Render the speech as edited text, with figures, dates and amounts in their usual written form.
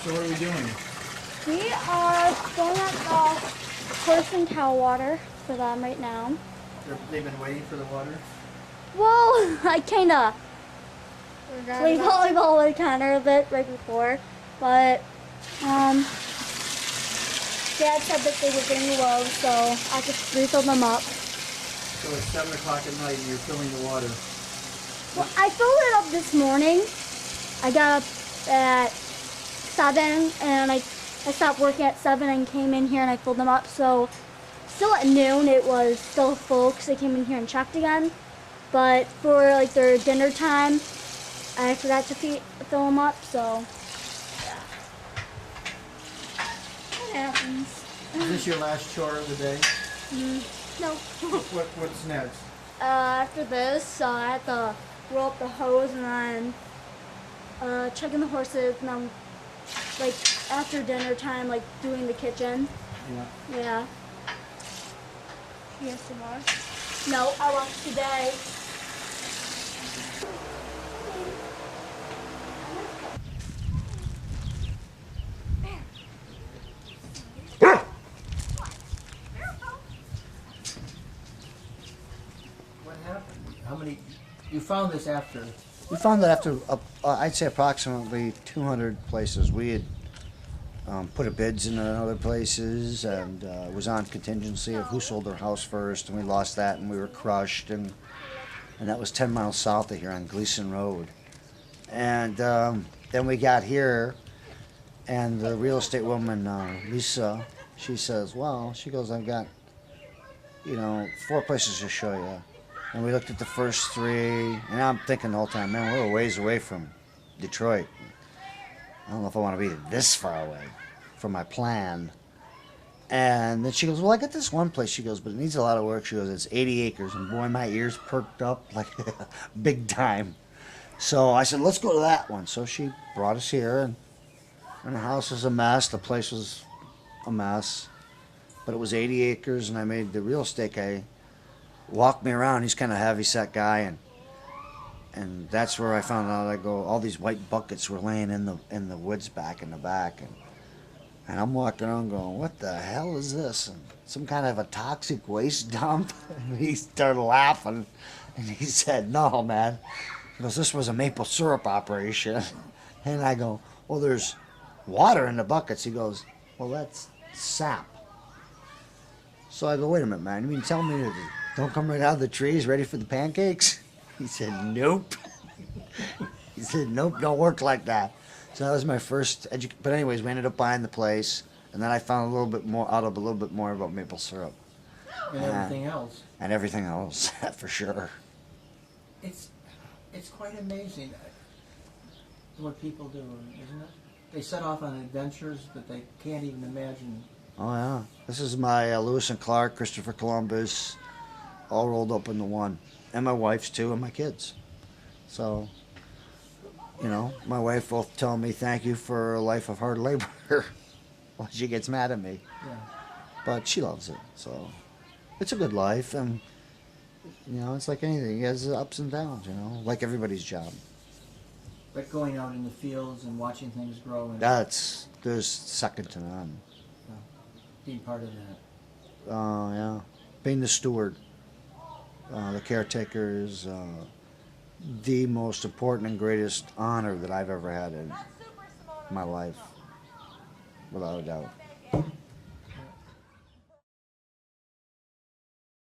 So what are we doing? We are filling up the horse and cow water for them right now. They've been waiting for the water? Well, I kind of played volleyball with Connor a bit right before, but Dad said that they were getting low, so I just refilled them up. So it's 7 o'clock at night and you're filling the water. Well, I filled it up this morning. I got up at 7 and I stopped working at 7 and came in here and I filled them up. So still at noon it was still full because I came in here and checked again. But for like their dinner time, I forgot to fill them up, so yeah. It happens. Is this your last chore of the day? No. What's next? After this, I had to roll up the hose and then checking the horses, and then like after dinner time, like doing the kitchen. Yeah. Yeah. You have to wash? No, I washed today. What happened? How many? You found this after? We found that after, I'd say approximately 200 places. We had put bids in other places and was on contingency of who sold their house first, and we lost that and we were crushed, and that was 10 miles south of here on Gleason Road. And then we got here, and the real estate woman, Lisa, she says, well, she goes, I've got, 4 places to show you. And we looked at the first 3, and I'm thinking the whole time, man, we're a ways away from Detroit. I don't know if I want to be this far away from my plan. And then she goes, well, I got this one place. She goes, but it needs a lot of work. She goes, it's 80 acres. And boy, my ears perked up like big time. So I said, let's go to that one. So she brought us here, and the house was a mess. The place was a mess. But it was 80 acres, and I made the real estate guy walk me around. He's kind of a heavy-set guy, and that's where I found out. I go, all these white buckets were laying in the woods back in the back, and I'm walking around going, what the hell is this? And some kind of a toxic waste dump. And he started laughing, and he said, no, man. He goes, this was a maple syrup operation. And I go, well, there's water in the buckets. He goes, well, that's sap. So I go, wait a minute, man. You mean tell me that don't come right out of the trees ready for the pancakes? He said, nope. He said, nope, don't work like that. So that was my first but anyways, we ended up buying the place, and then I found a little bit more about maple syrup. And everything else. And everything else, for sure. It's quite amazing what people do, isn't it? They set off on adventures that they can't even imagine. Oh, yeah. This is my Lewis and Clark, Christopher Columbus, all rolled up into one. And my wife's too, and my kids. So, my wife will tell me thank you for a life of hard labor. Well, she gets mad at me. Yeah. But she loves it. So, it's a good life. And, it's like anything. It has ups and downs, like everybody's job. But going out in the fields and watching things grow. And There's second to none. Being part of that. Yeah. Being the steward. The caretaker is the most important and greatest honor that I've ever had in my life, without a doubt.